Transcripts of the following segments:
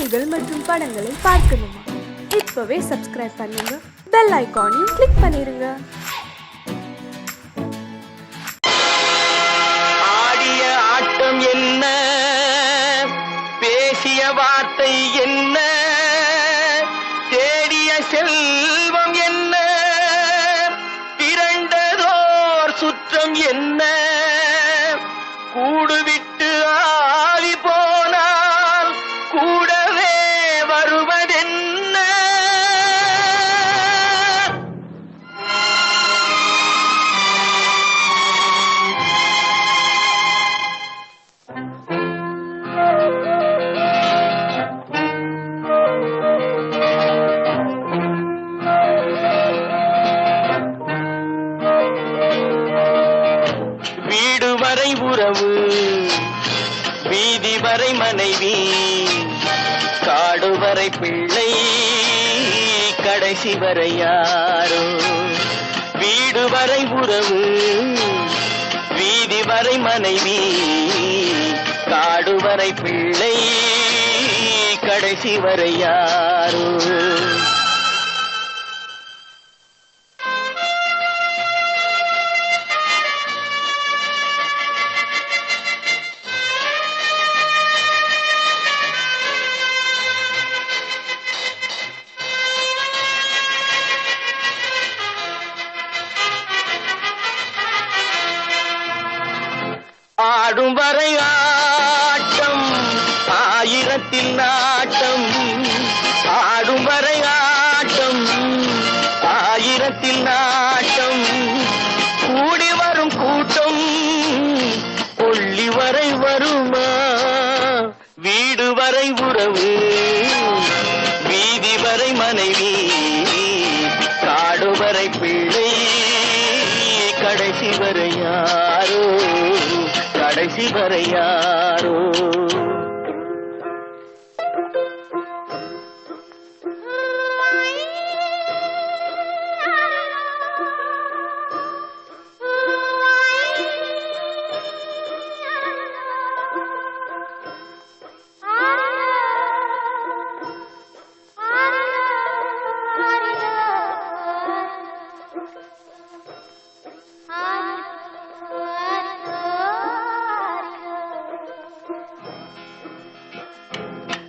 செய்திகள் மற்றும் படங்களை பார்க்கணுமா? இப்பவே சப்ஸ்கிரைப் பண்ணுங்க, பெல் ஐகானையும் கிளிக் பண்ணிருங்க. ஆடிய ஆட்டம் என்ன, பேசிய வார்த்தை என்ன, தேடிய செல்வம் என்ன, திரண்டதோர் சுற்றம் என்ன, கூடுவிட்டு ஆவி போனால் கூடவே வருவதென்ன. வீடு வரை உறவு, வீதி வரை மனைவி, காடு வரை பிள்ளை, கடைசி வரை யாரோ. வீடு வரை உறவு, வீதி வரை மனைவி, காடு வரை பிள்ளை, கடைசி வரை யாரோ. ஆடும் வரை ஆட்டம், ஆயிரத்தில் நாட்டம். ஆடும் வரை ஆட்டம், ஆயிரத்தில் நாட்டம். கூடி வரும் கூட்டம் கொள்ளி வரை வருமா? வீடு வரை உறவு, வீதி வரை மனைவி, காடு வரை பிள்ளை, கடைசி வரை யாரோ, கடைசி வரை யாரோ.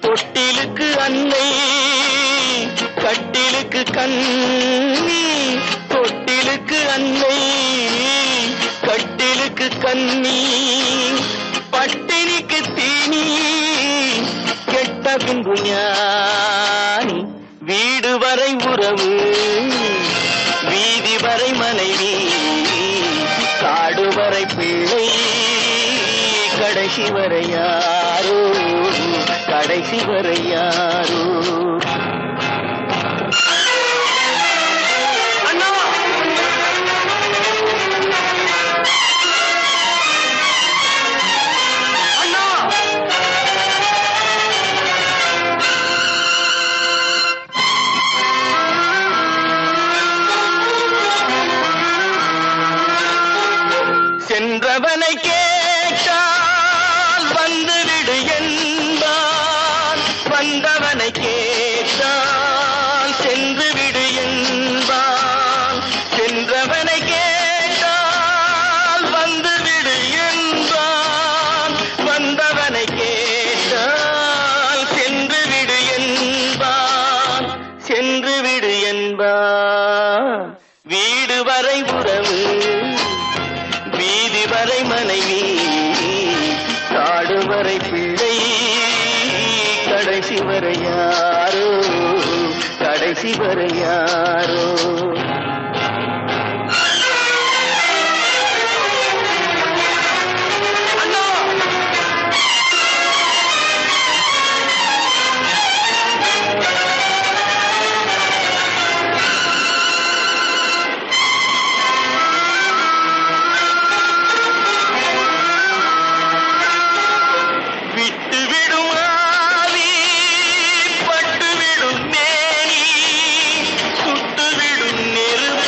தொட்டிலுக்கு அன்னை, கட்டிலுக்கு கண்ணி. தொட்டிலுக்கு அன்னை, கட்டிலுக்கு கண்ணி, பட்டினிக்கு தீனி, கெட்ட பின்பு ஞானி. வீடு வரை உறவு, வீதி வரை மனைவி, காடு வரை பிள்ளை, கடைசி வரை யாரோ, கடைசி வரை யாரோ. அண்ணா அண்ணா, சென்றவனை கேட்டால் வந்துவிடு என்பான், வந்தவனை கேட்டால் சென்று விடு என்பான். சென்றவனை கேட்டால் வந்துவிடு என்பான், வந்தவனை கேட்டால் சென்று விடு என்பான், சென்று விடு என்பான். வீடு வரை உறவு, வீதி வரை மனைவி, காடு வரை பிள்ளை, கடைசி வரை யாரோ, கடைசி வரை யாரோ. விட்டுவிடும் ஆவி, பட்டுவிடும் மேனி, சுட்டுவிடும் நெருப்பு.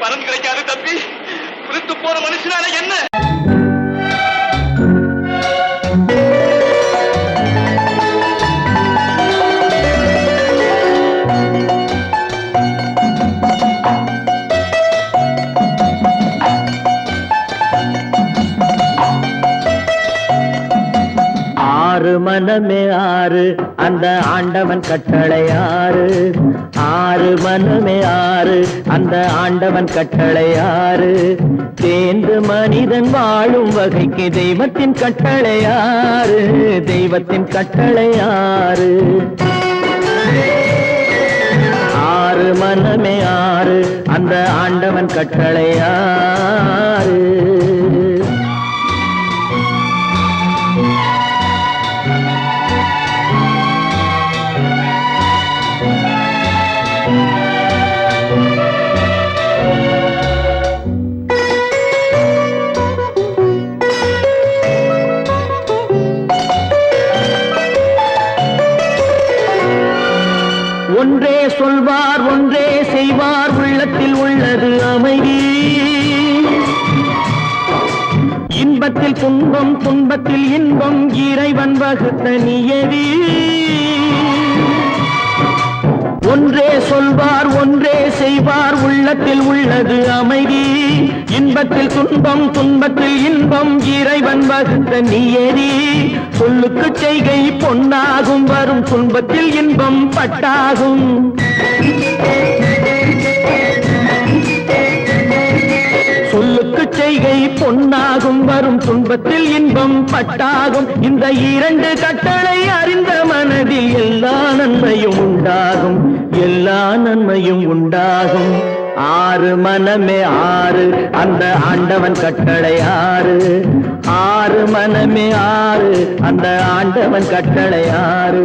பலன் கிடைக்காது தம்பி. புரித்து போற மனுஷனால என்ன? ஆறு மனமே ஆறு அந்த ஆண்டவன் கட்டளை ஆறு. ஆறு மனமே ஆறு அந்த ஆண்டவன் கட்டளை ஆறு. தேர்ந்து மனிதன் வாழும் வகைக்கு தெய்வத்தின் கட்டளை ஆறு. தெய்வத்தின் கட்டளை ஆறு. ஆறு மனமே ஆறு அந்த ஆண்டவன் கட்டளை ஆறு. ஒன்றே சொல்வார் ஒன்றே செய்வார் உள்ளத்தில் உள்ளது அமைதி. இன்பத்தில் துன்பம் துன்பத்தில் இன்பம் இறைவன் வகுத்த நியதி. ஒன்றே சொல்வார் ஒன்றே செய்வார் உள்ளத்தில் உள்ளது அமைதி. இன்பத்தில் துன்பம் துன்பத்தில் இன்பம் இறைவன் வகுத்த நியதி. சொல்லுக்கு செய்கை பொன்னாகும் வரும் துன்பத்தில் இன்பம் பட்டாகும். சொல்லுக்கு செய்கை பொன்னாகும் வரும் துன்பத்தில் இன்பம் பட்டாகும். இந்த இரண்டு கட்டளை அறிந்த மனதில் எல்லா நன்மையும் உண்டாகும். எல்லா நன்மையும் உண்டாகும். ஆறு மனமே ஆறு அந்த ஆண்டவன் கட்டளை ஆறு. ஆறு மனமே ஆறு அந்த ஆண்டவன் கட்டளை ஆறு.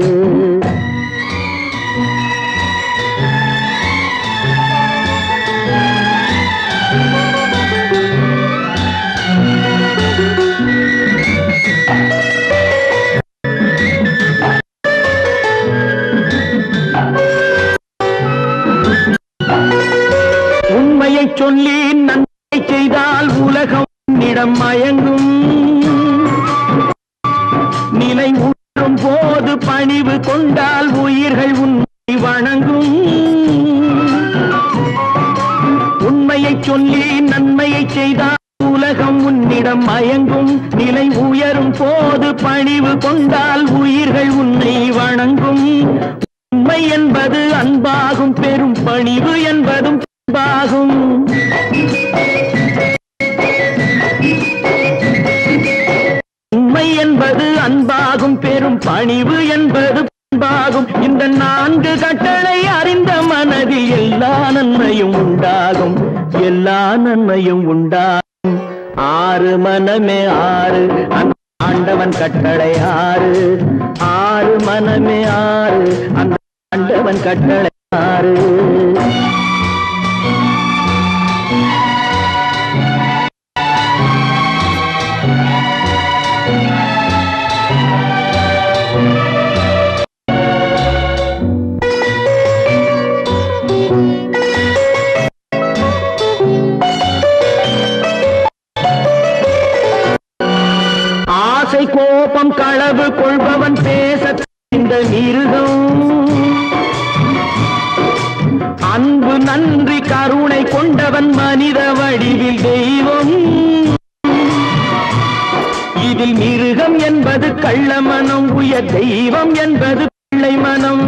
உண்மையை சொல்லி நன்மை செய்தால் உலகம் உன்னிடம் மயங்கும். நிலை உணரும் போது பணிவு கொண்டால் உயிர்கள் உன்னை வணங்கும். உண்மையை சொல்லி நன்மையை செய்தால் உலகம் உன்னிடம் மயங்கும். நிலை உயரும் போது பணிவு கொண்டால் உயிர்கள் உன்னை வணங்கும். உண்மை என்பது அன்பாகும் பெரும் பணிவு என்பதும் அன்பாகும். உண்மை என்பது அன்பாகும் பெரும் பணிவு என்பது அன்பாகும். இந்த நான்கு கட்டளை அறிந்த மனதில் எல்லா நன்மையும் உண்டாகும். எல்லா நன்மையும் உண்டாகும். ஆறு மனமே ஆறு அந்த ஆண்டவன் கட்டளை ஆறு. ஆறு மனமே ஆறு அந்த ஆண்டவன் கட்டளை ஆறு. ஆசை கோபம் களவு கொள்பவன் பேச இந்த மிருகம். அன்பு நன்றி கருணை கொண்டவன் மனித வடிவில் தெய்வம். இதில் மிருகம் என்பது கள்ள மனம். உயர் தெய்வம் என்பது பிள்ளை மனம்.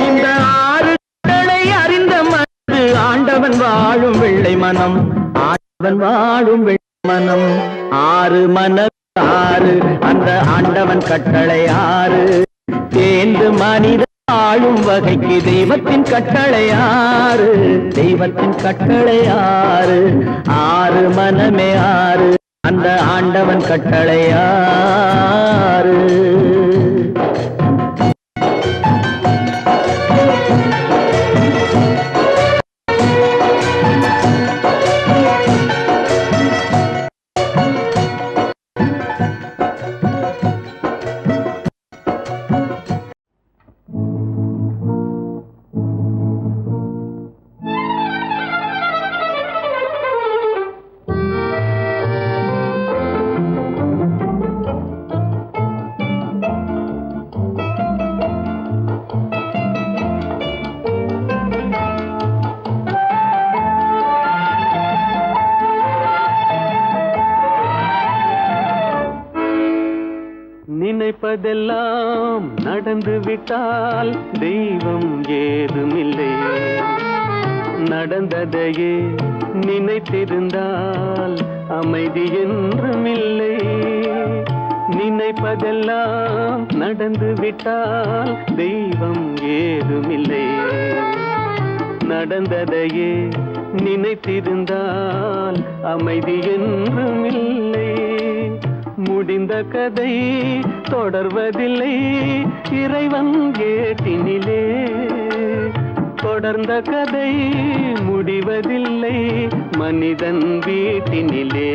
இந்த ஆறு கடலை அறிந்த மனது ஆண்டவன் வாழும் வெள்ளை மனம். ஆண்டவன் வாழும் வெள்ளை மனம். ஆறு மனம் ஆறு அந்த ஆண்டவன் கட்டளை ஆறு. தேர்ந்து மனித ஆளும் வகைக்கு தெய்வத்தின் கட்டளை ஆறு. தெய்வத்தின் கட்டளை ஆறு. ஆறு மனமே ஆறு அந்த ஆண்டவன் கட்டளை ஆறு. நினைப்பதெல்லாம் நடந்து விட்டால் தெய்வம் ஏதுமில்லை. நடந்ததையே நினைத்திருந்தால் அமைதி என்றுமில்லை. நினைப்பதெல்லாம் நடந்து விட்டால் தெய்வம் ஏதுமில்லை. நடந்ததையே நினைத்திருந்தால் அமைதி என்றுமில்லை. முடிந்த கதை தொடர்வதில்லை இறைவன் ஏட்டினிலே. தொடர்ந்த கதை முடிவதில்லை மனிதன் வீட்டினிலே.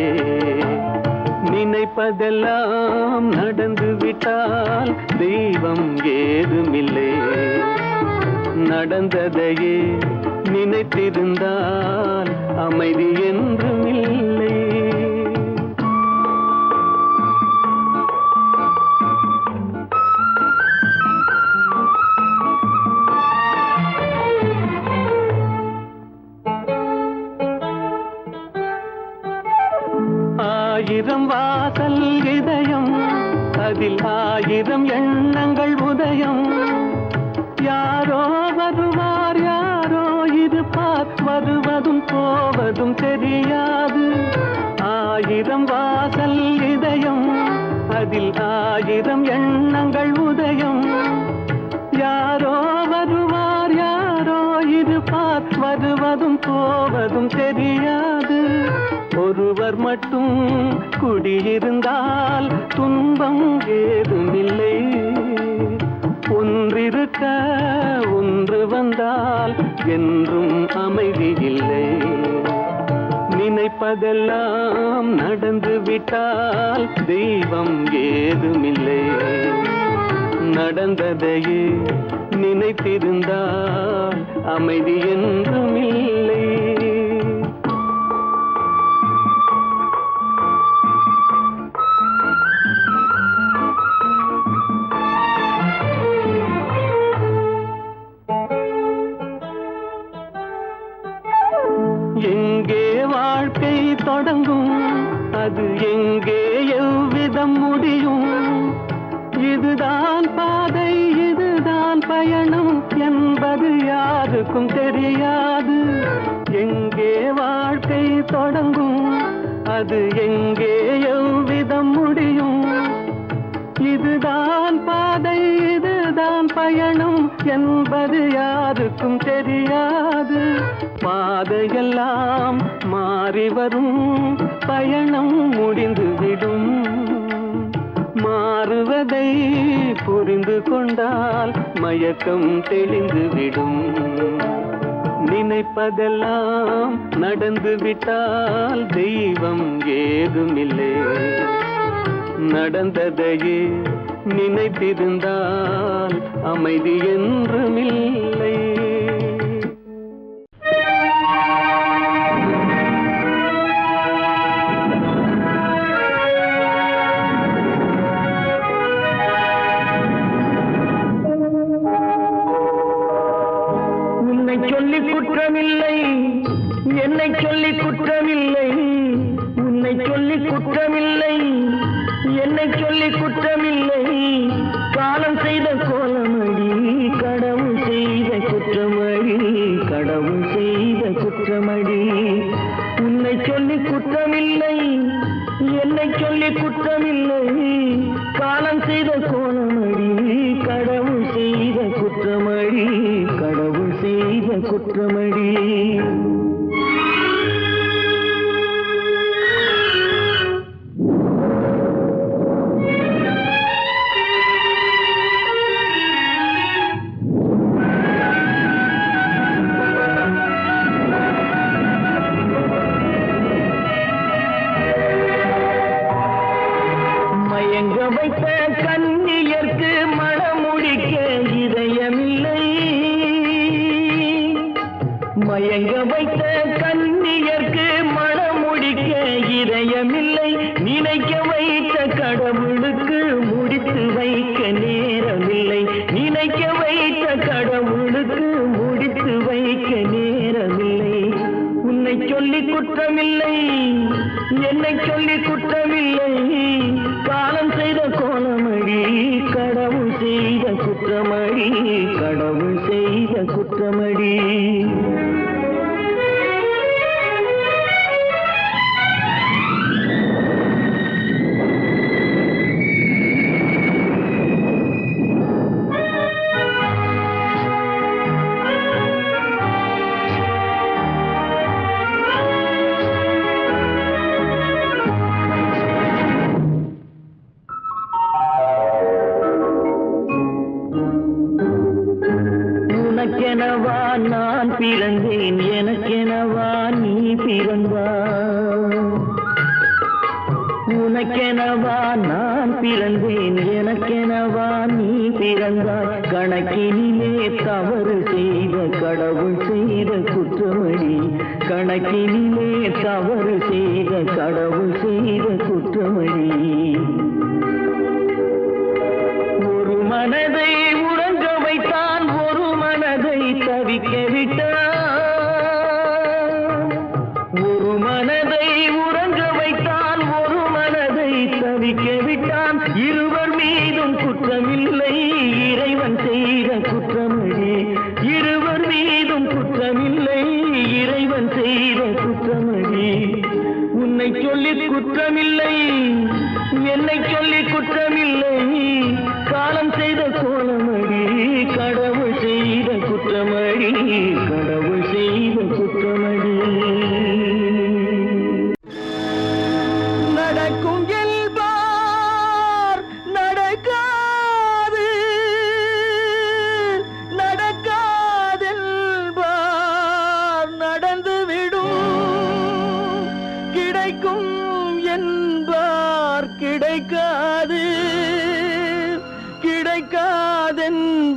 நினைப்பதெல்லாம் நடந்து விட்டால் தெய்வம் ஏதுமில்லை. நடந்ததையே நினைத்திருந்தால் அமைதி என்றுமில்லை. ஆயிரம் வாசல் இதயம், அதில் ஆயிரம் எண்ணங்கள் உதயம். யாரோ வருவார் யாரோ இருப்பார், வருவதும் போவதும் தெரியாது. ஆயிரம் வாசல் இதயம், அதில் ஆயிரம் எண்ணங்கள் உதயம். யாரோ வருவார் யாரோ இருப்பார், வருவதும் போவதும் தெரியாது. ஒருவர் மட்டும் குடியிருந்தால் துன்பம் ஏதுமில்லை. ஒன்றிருக்க ஒன்று வந்தால் என்றும் அமைதி இல்லை. நினைப்பதெல்லாம் நடந்து விட்டால் தெய்வம் ஏதுமில்லை. நடந்ததையே நினைத்திருந்தால் அமைதி என்றுமில்லை. எங்கே வாழ்க்கை தொடங்கும், அது எங்கே எவ்விதம் முடியும்? இதுதான் பாதை இதுதான் பயணம் என்பது யாருக்கும் தெரியாது. எங்கே வாழ்க்கை தொடங்கும், அது எங்கே எவ்விதம் முடியும்? இதுதான் பாதை இதுதான் பயணம் என்பது யாருக்கும் தெரியாது. பாதையெல்லாம் மாறி வரும், பயணம் முடிந்துவிடும். மாறுவதை புரிந்து கொண்டால் மயக்கம் தெளிந்துவிடும். நினைப்பதெல்லாம் நடந்து விட்டால் தெய்வம் ஏதுமில்லை. நடந்ததையே நினைத்திருந்தால் அமைதி என்றுமில்லை. உன்னை சொல்லி குற்றமில்லை, என்னை சொல்லி குற்றமில்லை. உன்னை சொல்லி குற்றமில்லை, என்னை சொல்லி குற்றமில்லை. காலம் செய்த கோலமடி, கடவுள் செய்த குற்றமடி, கடவுள் செய்த குற்றமடி. உன்னை சொல்லி குற்றமில்லை, என்னை சொல்லி குற்றமில்லை. காலம் செய்த கோலமடி, கடவுள் செய்த குற்றமடி, கடவுள் செய்த குற்றமடி. மயங்க வைத்த கன்னியர்க்கு மணமுடிக்க இதயமில்லை. மயங்க வைத்த கன்னியர்க்கு மணமுடிக்க இதயமில்லை. நினைக்க வைத்த கடவுளுக்கு முடித்து வைக்க நேரமில்லை. நினைக்க வைத்த கடவுளுக்கு முடித்து வைக்க நேரமில்லை. உன்னை சொல்லி குற்றமில்லை, என்னை சொல்லி குற்றமில்லை. காலம் செய்த கோலமடி, குற்றமடி கடவுள் செய்த குற்றமடி உனக்கெனவா நான் பிறந்தேன் எனக்கெனவா நீ பிறந்தாய் உனக்கெனவா நான் பிறந்தேன் எனக்கெனவா நீ பிறந்தாய் கணக்கினிலே தவறு செய்த கடவுள் செய்த குற்றமடி கணக்கினிலே தவறு செய்த கடவுள் செய்த குற்றமடி ஒரு மனதை உறங்க வைத்தான் ஒரு மனதை தவிக்க விட்டான் ஒரு மனதை உறங்க வைத்தான் ஒரு மனதை தவிக்க விட்டான் இருவர் மீதும் குற்றமில்லை இறைவன் செய்த குற்றமடி இருவர் மீதும் குற்றமில்லை இறைவன் செய்த குற்றமடி உன்னை சொல்லி குற்றமில்லை என்னை சொல்லி குற்றமில்லை காலம் செய்த கோலமடி கடவுள் செய்த குற்றமடி கடவுள் செய்த குற்றமடி நடக்கும் என்பார் நடக்காது நடக்காதென்பார் நடந்துவிடும் கிடைக்கும் என்பார் கிடைக்காது கிடைக்காதென்பார்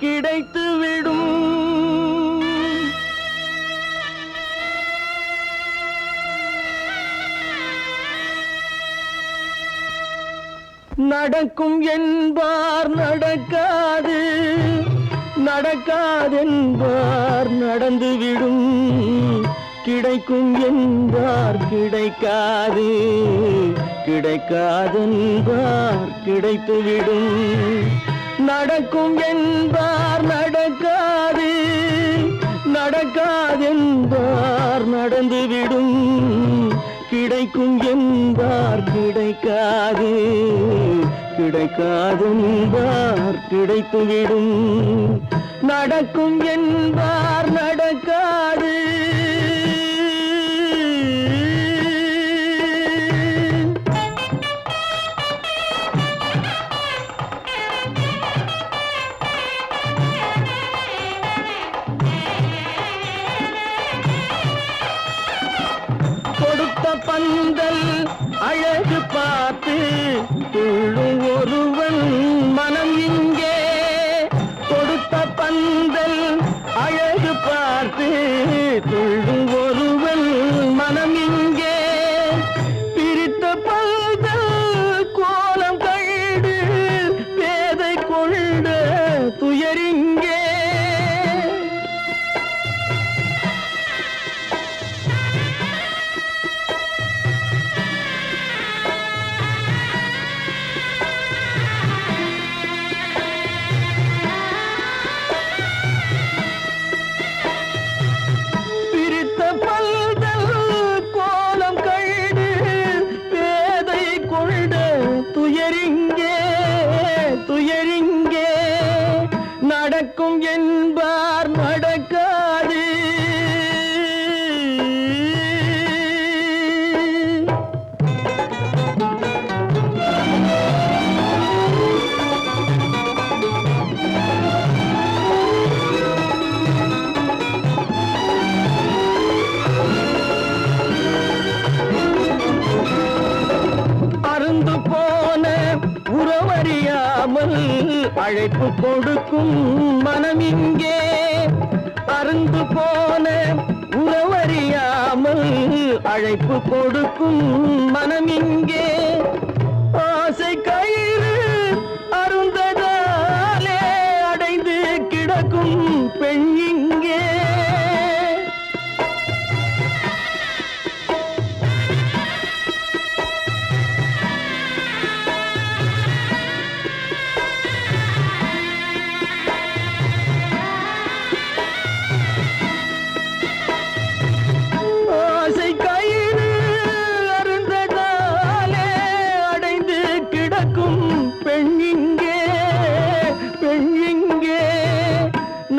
கிடைத்துவிடும் நடக்கும் என்பார் நடக்காது நடக்காதென்பார் நடந்துவிடும் கிடைக்கும் என்பார் கிடைக்காது கிடைக்காதென்பார் கிடைத்துவிடும் நடக்கும் என்பார் நடக்காது நடக்காதென்பார் நடந்துவிடும் கிடைக்கும் என்பார் கிடைக்காது கிடைக்காதென்பார் கிடைத்துவிடும் நடக்கும் என்பார் நடக்காது பந்தல் அழகு பார்த்து துள்ளும் ஒருவன் மனம் இங்கே கொடுத்த பந்தல் அழகு பார்த்து துள்ளும் ஒருவன் மனம் இங்கே பிரித்த பந்தல் கோலம் கண்டு பேதை கொண்ட துயரிங்கே துயரிங்கே நடக்கும் என்பார் நடக்காது அருந்து போன உறவறியாமல் அழைப்பு கொடுக்கும் மனம் இங்கே அருந்து போன உறவறியாமல் அழைப்பு கொடுக்கும் மனம் இங்கே ஆசை கயிறு அருந்ததாலே அடைந்து கிடக்கும் பெண் இங்கே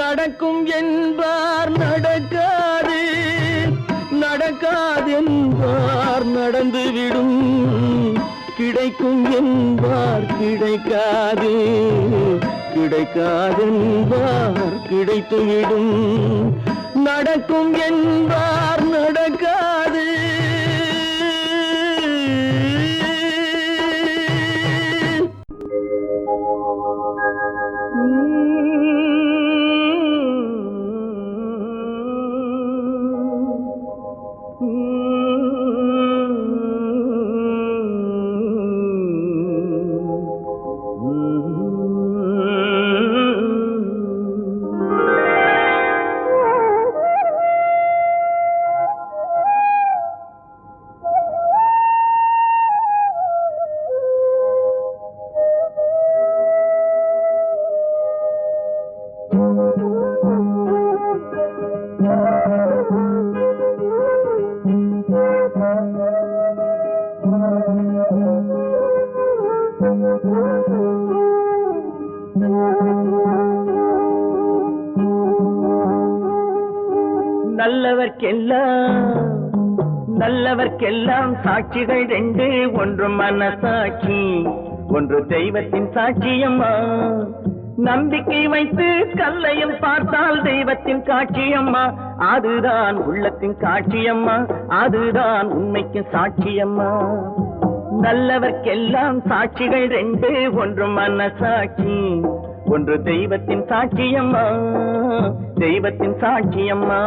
நடக்கும் என்பார் நடக்காது, நடக்காதென்பார் நடந்துவிடும், கிடைக்கும் என்பார் கிடைக்காது, கிடைக்காதென்பார் கிடைத்துவிடும், நடக்கும் என்பார் நடக்காது. நல்லவர்க்கெல்லாம் சாட்சிகள் ரெண்டு, ஒன்று மனசாட்சி, ஒன்று தெய்வத்தின் சாட்சியம்மா. நம்பிக்கை வைத்து கல்லையும் பார்த்தால் தெய்வத்தின் காட்சியம்மா, அதுதான் உள்ளத்தின் காட்சியம்மா, அதுதான் உண்மைக்கு சாட்சியம்மா. நல்லவர்க்கெல்லாம் சாட்சிகள் ரெண்டு, ஒன்று மனசாட்சி, ஒன்று தெய்வத்தின் சாட்சியம்மா, தெய்வத்தின் சாட்சியம்மா.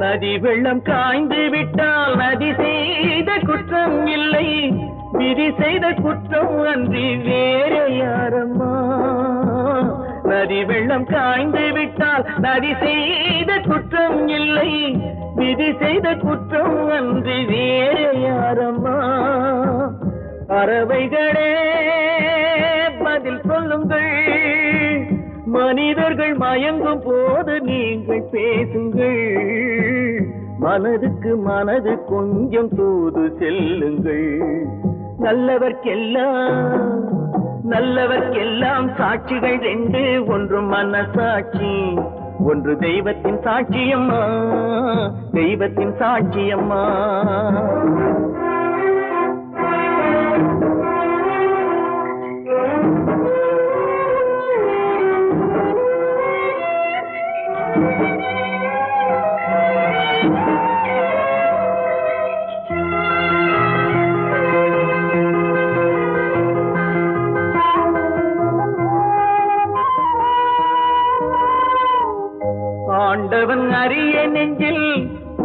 நதி வெள்ளம் காய்ந்து விட்டால் நதி செய்த குற்றம் இல்லை, விதி செய்த குற்றம் அன்றி வேறு யாரம்மா. நதி வெள்ளம் காய்ந்து விட்டால் நதி செய்த குற்றம் இல்லை, விதி செய்த குற்றம் அன்றி வேறு யாரம்மா. பறவைகளே பதில் சொல்லுங்கள், மனிதர்கள் மயங்கும் போது நீங்கள் பேசுங்கள், மனதுக்கு மனது கொஞ்சம் தூது செல்லுங்கள். நல்லவர்க்கெல்லாம் சாட்சிகள் ரெண்டு, ஒன்று மனசாட்சி, ஒன்று தெய்வத்தின் சாட்சியம்மா, தெய்வத்தின் சாட்சியம்மா. ஆண்டவன் அறிய நெஞ்சில்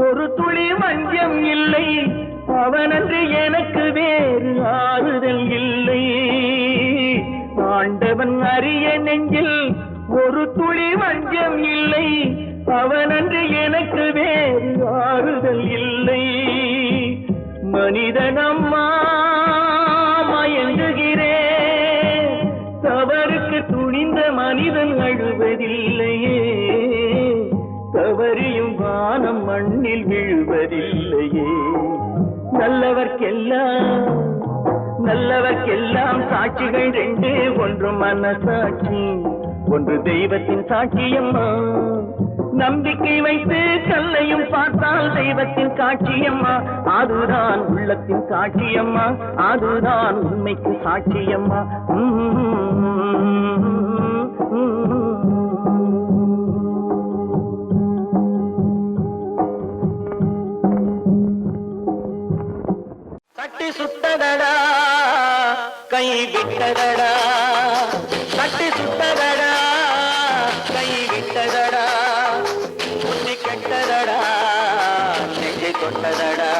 ஒரு துளி வஞ்சம் இல்லை, அவனன்று எனக்கு வேறு ஆறுதல் இல்லை. ஆண்டவன் அறிய நெஞ்சில் ஒரு துளி வஞ்சம் இல்லை, அவனன்று எனக்கு வேறு ஆறுதல் இல்லை. மனிதனம்மா மயங்குகிறேன், தவறுக்கு துணிந்த மனிதன் அழுவதில்லையே, தவறியும் வானம் மண்ணில் விழுவதில்லையே. நல்லவர்க்கெல்லாம் சாட்சிகள் ரெண்டு, ஒன்று மனசாட்சி, ஒன்று தெய்வத்தின் சாட்சியம்மா. நம்பிக்கை வைத்து கல்லையும் பார்த்தால் தெய்வத்தின் காட்சியம்மா, அதுதான் உள்ளத்தின் காட்சியம்மா, அதுதான் உண்மைக்கு சாட்சியம்மா. தட்டி சுட்டதடா கை விட்டதடா, தட்டி சுட்டதடா கை விட்டதடா, புத்தி கெட்டதடா நெஞ்சை தொட்டதடா,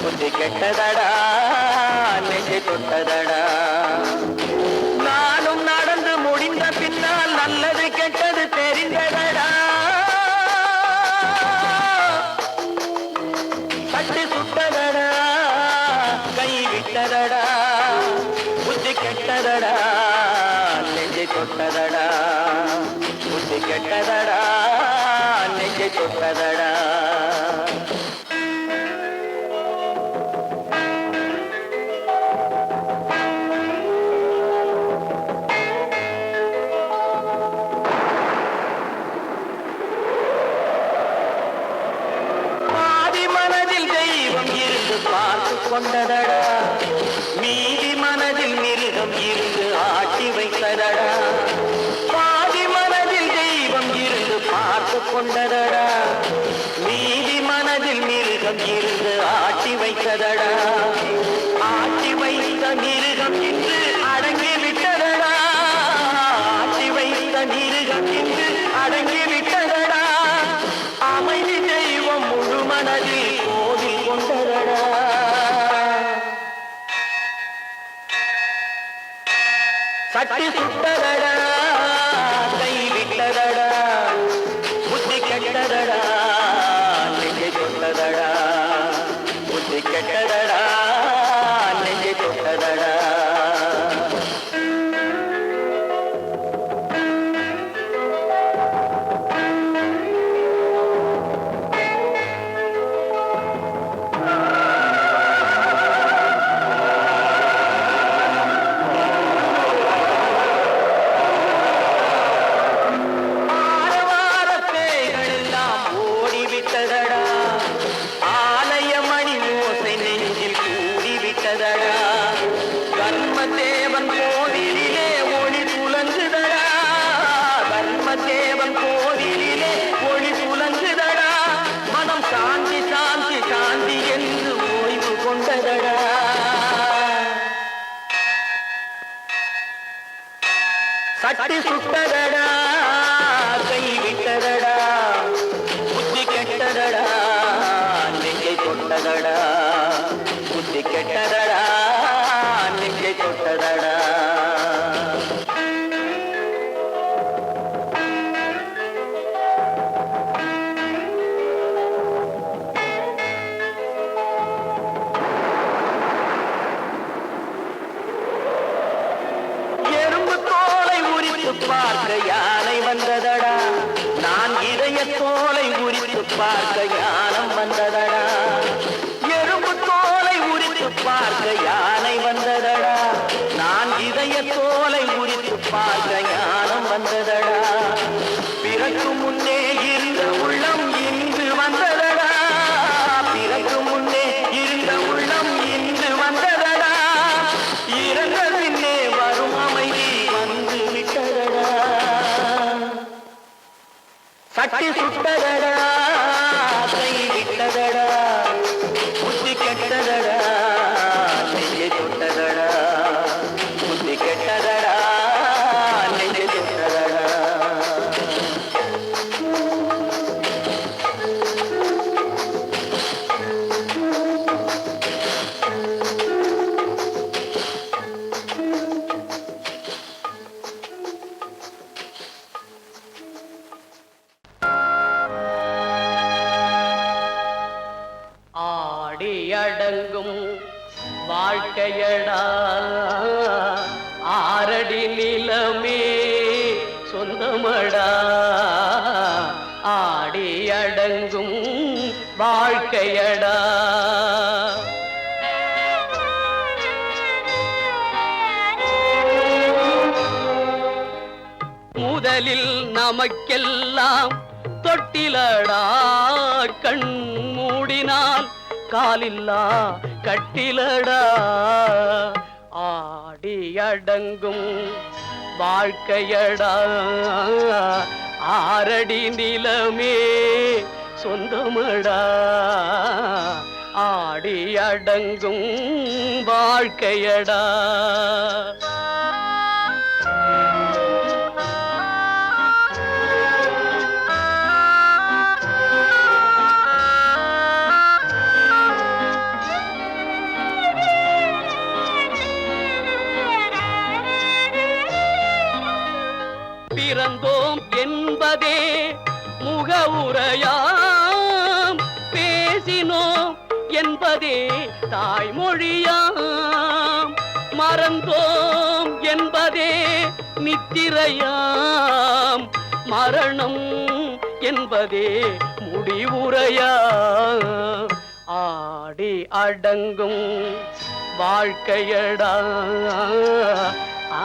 புத்தி கெட்டதடா நெஞ்சை தொட்டதடா. நானும் நடந்து முடிந்த பின்னால் நல்லது கெட்டது தெரிந்ததடா, கெட்டதடா நெஞ்சை தொட்டதடா. பாதி மனதில் தெய்வம் இருந்து பார்த்து கொண்டதடா, மீதி மனதில் மிருகம் இருந்து ஆட்டி வைத்ததடா. பாதி மனதில் தெய்வம் இருந்து பார்த்து கொண்டதடா, மீதி மனதில் மிருகம் இருந்து ஆட்டி வைத்ததடா. ஆட்டி வைத்த மிருகம் இன்று அடங்கி விட்டதடா, ஆட்டி வைத்த மிருகம் இன்று அடங்கி விட்டதடா. அமைதி தெய்வம் முழு மனதில் கோவில் கொண்டதடா. சட்டி சுட்டதடா, கை விட்டதடா, புத்தி கெட்டதடா நெஞ்சை தொட்டதடா, புத்தி கெட்டதடா நெஞ்சை தொட்டதடா. தர்மதேவன் கோவிலிலே ஒளி புலங்குதடா, தர்மதேவன் கோவிலிலே ஒளி புலங்குதடா. மனம் சாந்தி சாந்தி சாந்தி என்று ஓய்வு கொண்டதடா. சட்டி சுட்டதடா, கை விட்டதடா, புத்தி கெட்டதடா நெஞ்சை தொட்டதடா, புத்தி கெட்டதடா நெஞ்சை தொட்டதடா. எறும்பு தோலை உரித்து பார்க்க யானை வந்ததடா, நான் இதய தோலை உரித்து பார்க்க யானம் வந்ததடா. எறும்பு தோலை உரித்து பார்க்க யானை வந்ததடா, நான் இதய தோலை உரித்து பார்க்க ஞானம் வந்ததடா. பிறகு முன்னே இருந்த உள்ளம் இன்று வந்ததடா, பிறகு முன்னே இருந்த உள்ளம் இன்று வந்ததடா. இறந்த பின்னே வரும் அமைதி வந்து விட்டதடா. சட்டி சுட்டதடா, கை விட்டதடா, புத்தி கெட்டதடா நெஞ்சை தொட்டதடா, புத்தி கெட்டதடா நெஞ்சை தொட்டதடா. ஆடியடங்கும் வாழ்க்கையடா, ஆரடி நிலமே சொந்தமடா. ஆடியடங்கும் வாழ்க்கையடா. முதலில் நமக்கெல்லாம் தொட்டிலடா, கண் மூடினால் காலில்லா கட்டிலடா. ஆடியடங்கும் வாழ்க்கையடா, ஆரடி நிலமே சொந்தமடா. ஆடியடங்கும் வாழ்க்கையடா. பிறந்தோம் என்பதே முகவுரையாம், பேசினோம் என்பதே தாய்மொழியாம், மறந்தோம் என்பதே நித்திரையாம், மரணம் என்பதே முடிவுரையா ஆடி அடங்கும் வாழ்க்கையடா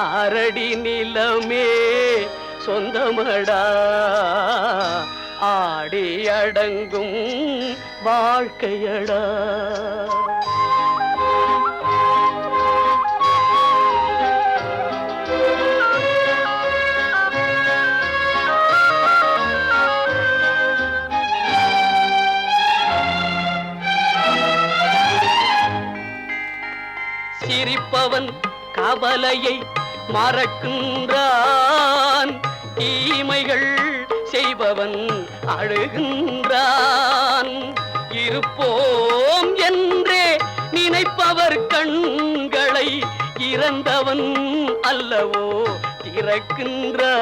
ஆரடி நிலமே சொந்தமடா ஆடி அடங்கும் வாழ்க்கையடா சிரிப்பவன் கவலையை மறக்கின்றான் தீமைகள் செய்பவன் அழுகின்றான் இருப்போம் என்றே நினைப்பவர் கண்களை இறந்தவன் அல்லவோ திறக்கின்றான்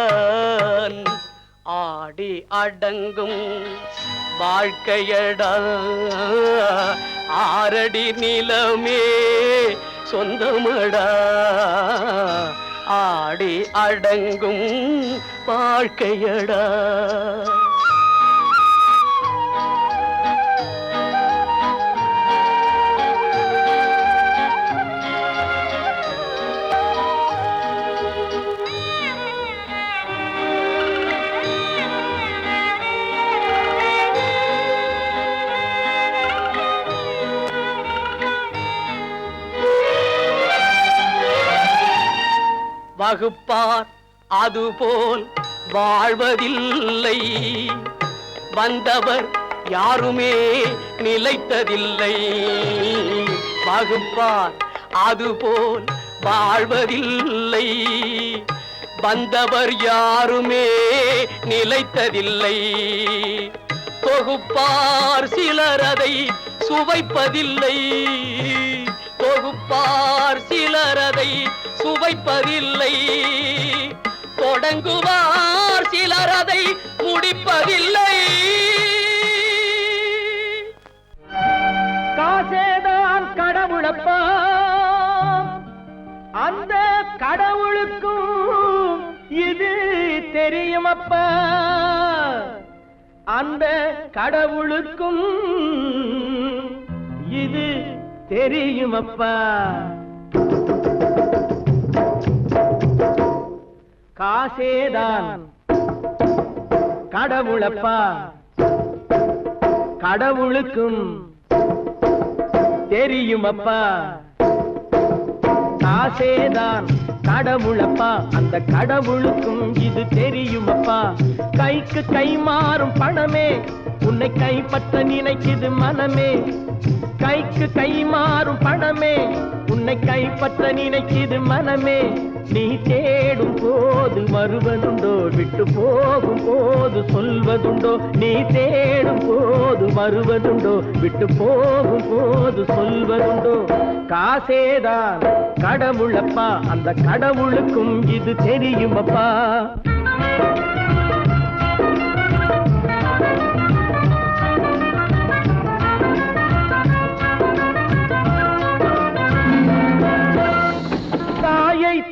ஆடி அடங்கும் வாழ்க்கையடா ஆரடி நிலமே சொந்தமடா ஆடி அடங்கும் வாழ்க்கையடா வகுப்பார் அதுபோல் வாழ்வதில்லை வந்தவர் யாருமே நிலைத்ததில்லை வகுப்பார் அதுபோல் வாழ்வதில்லை வந்தவர் யாருமே நிலைத்ததில்லை தொகுப்பார் சிலர் அதை சுவைப்பதில்லை தொகுப்பார் சிலர் அதை சுவைப்பதில்லை தொடங்குவார் சிலர் அதை முடிப்பதில்லை காசேதான் கடவுளப்பா அந்த கடவுளுக்கும் இது தெரியுமப்பா அந்த கடவுளுக்கும் இது தெரியுமப்பா காசேதான் கடவுளப்பா கடவுளுக்கும் தெரியுமப்பா காசேதான் கடவுளப்பா அந்த கடவுளுக்கும் இது தெரியுமப்பா கைக்கு கை மாறும் பணமே உன்னை கைப்பற்ற நினைக்குது மனமே கைக்கு கை மாறும் பணமே உன்னை கைப்பற்ற நினைக்குது மனமே நீ தேடும் போது வருவதுண்டோ விட்டு போகும் போது சொல்வதுண்டோ நீ தேடும் போது வருவதுண்டோ விட்டு போகும் போது சொல்வதுண்டோ காசேதான் கடவுளப்பா அந்த கடவுளுக்கும் இது தெரியுமப்பா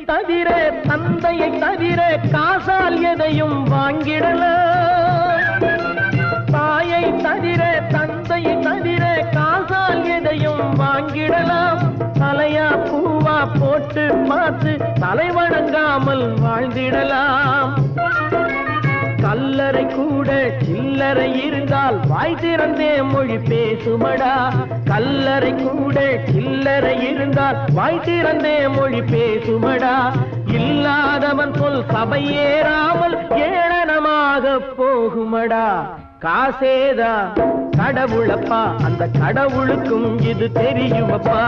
தவிர தந்தையை தவிர காசால் எதையும் வாங்கிடலாம் தாயை தவிர தந்தையை தவிர காசால் எதையும் வாங்கிடலாம் தலையா பூவா போட்டு பார்த்து தலை வணங்காமல் வாழ்ந்திடலாம் கல்லறை கூட சில்லறை இருந்தால் வாய் திறந்தே மொழி பேசுமடா கல்லறை கூட சில்லறை இருந்தால் வாய் திறந்தே மொழி பேசுமடா இல்லாதவன் சொல் சபையேறாமல் ஏளனமாக போகுமடா காசேதான் கடவுளப்பா அந்த கடவுளுக்கும் இது தெரியுமப்பா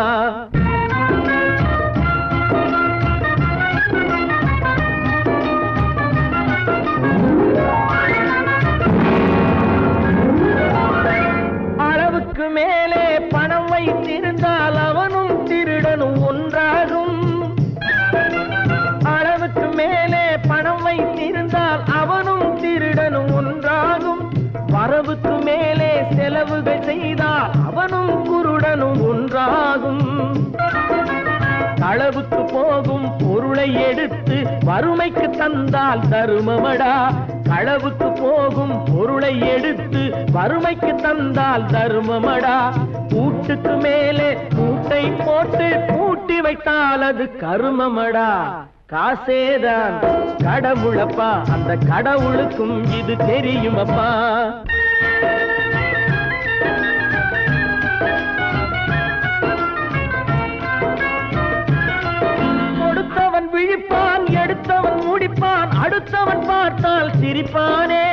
அளவுக்கு மேலே பணம் வைத்திருந்தால் அவனும் திருடனும் ஒன்றாகும் அளவுக்கு மேலே பணம் வைத்திருந்தால் அவனும் திருடனும் ஒன்றாகும் வரவுக்கு மேலே செலவுகள் செய்தால் அவனும் குருடனும் ஒன்றாகும் களவுக்கு போகும் பொருளை எடுத்து வறுமைக்கு தந்தால் தருமமடா களவுக்கு போகும் பொருளை எடுத்து வறுமைக்கு தந்தால் தர்மமடா. கூட்டுக்கு மேலே கூட்டை போட்டு பூட்டி வைத்தால் அது கருமமடா. காசேதான் கடவுளப்பா, அந்த கடவுளுக்கும் இது தெரியுமப்பா. கொடுத்தவன் விழிப்பான், எடுத்தவன் முடிப்பான், அடுத்தவன் பார்த்தால் சிரிப்பானே.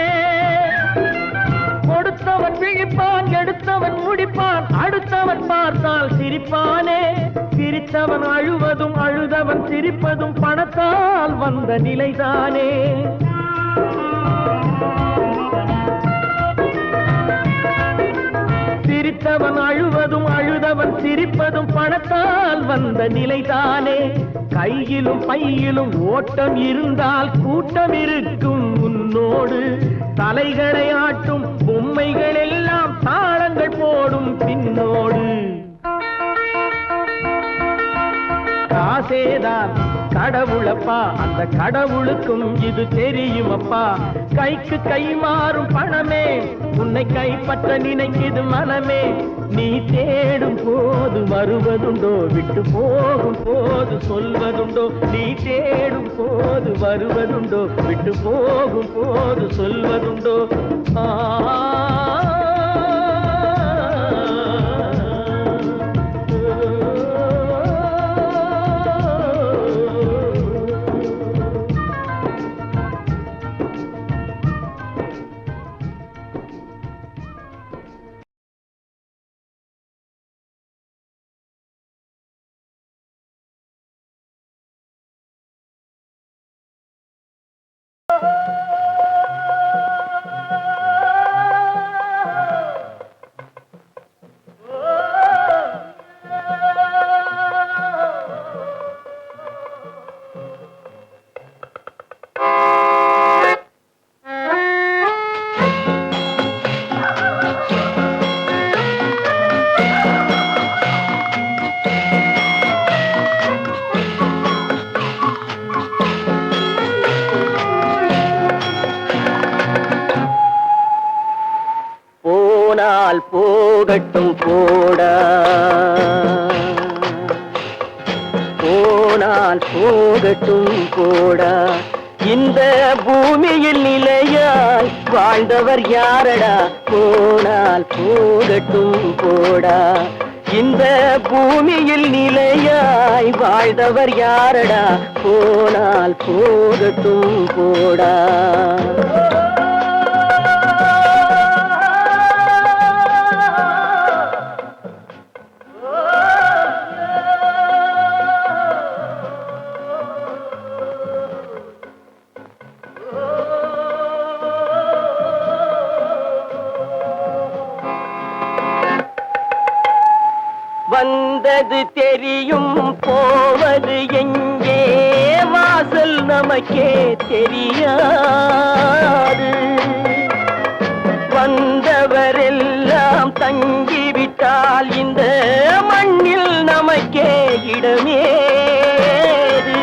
கொடுத்தவன் விழிப்பான், எடுத்தவன் முடிப்பான், அடுத்தவன் பார்த்தால் சிரிப்பானே. சிரித்தவன் அழுவதும் அழுதவன் சிரிப்பதும் பணத்தால் வந்த நிலைதானே. சிரித்தவன் அழுவதும் அழுதவன் சிரிப்பதும் பணத்தால் வந்த நிலைதானே. கையிலும் பையிலும் ஓட்டம் இருந்தால் கூட்டம் இருக்கும் உன்னோடு. தலைகளை ஆட்டும் பொம்மைகள் எல்லாம் தாளங்கள் போடும் பின்னோடு. காசேதான் கடவுளப்பா, அந்த கடவுளுக்கும் இது தெரியுமப்பா. கைக்கு கை மாறும் பணமே உன்னை கைப்பற்ற நினைக்குது மனமே. நீ தேடும் போது வருவதுண்டோ, விட்டு போகும் போது சொல்வதுண்டோ. நீ தேடும் போது வருவதுண்டோ, விட்டு போகும் போது சொல்வதுண்டோ. போகட்டும் போடா, போனால் போகட்டும் போடா. இந்த பூமியில் நிலையாய் வாழ்ந்தவர் யாரடா? போனால் போகட்டும் போடா. இந்த பூமியில் நிலையாய் வாழ்ந்தவர் யாரடா? போனால் போகட்டும் போடா. வந்தது தெரியும், போவது எங்கே? வாசல் நமக்கே தெரியாது. வந்தவரெல்லாம் தங்கிவிட்டால் இந்த மண்ணில் நமக்கே இடமேது.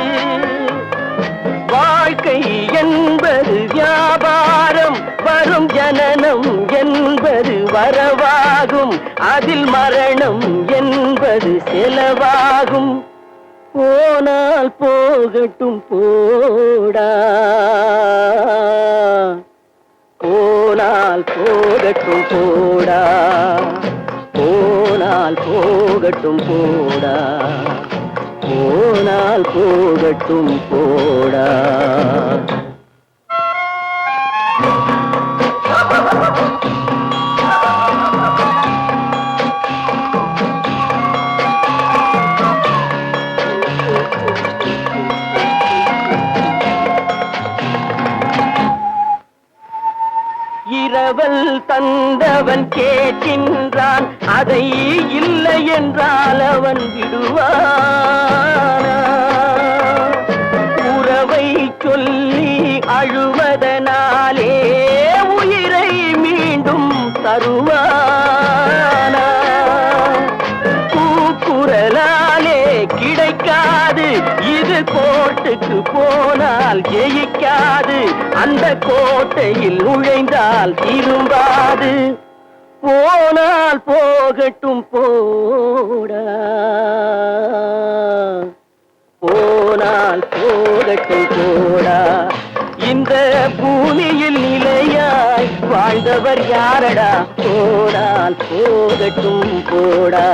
வாழ்க்கை என்பது வியாபாரம், வரும் ஜனனம் என்பது வரவாகும், அதில் மரணம் என்பது செலவாகும். போனால் போகட்டும் போடா, போனால் போகட்டும் போடா, போனால் போகட்டும் போடா, போனால் போகட்டும் போடா. இரவல் தந்தவன் கேட்கின்றான், அதை இல்லை என்றால் அவன் விடுவானா? உறவை சொல்லி அழுவதனாலே உயிரை மீண்டும் தருவானா? கூக்குரலாலே கிடைக்காது, இது கோர்ட்டுக்கு போனால் ஜெயிக்க கிடையாது, அந்த கோட்டையில் நுழைந்தால் திரும்பாது. போனால் போகட்டும் போடா, போனால் போகட்டும் போடா. இந்த பூமியில் நிலையாய் வாழ்ந்தவர் யாரடா, போனால் போகட்டும் போடா.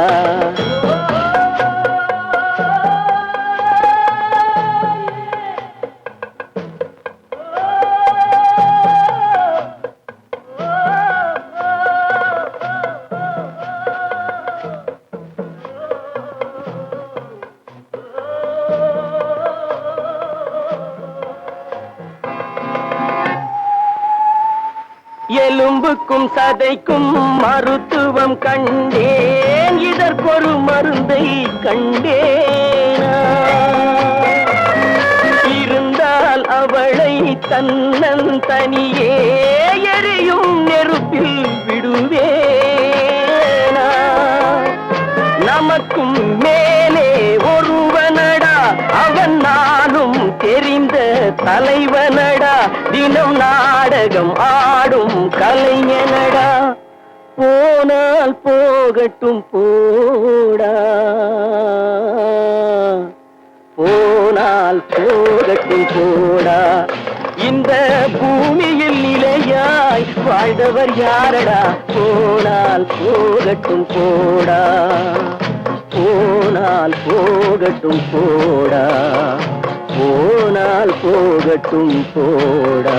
எலும்புக்கும் சதைக்கும் மருத்துவம் கண்டேன், இதற்கொரு மருந்தை கண்டேனா. இருந்தால் அவளை தன்னந்தனியே எரியும் நெருப்பில் விடுவேனா. நமக்கும் மேலே ஒருவனடா, அவன் நானும் தெரிந்த தலைவனடா. தினம் நாடகம் ஆடும் கலைஞனடா. போனால் போகட்டும் போடா, போனால் போகட்டும் போடா. இந்த பூமியில் நிலையாய் வாழ்ந்தவர் யாரடா, போனால் போகட்டும் போடா, போனால் போகட்டும் போடா, போனால் போகட்டும் போடா.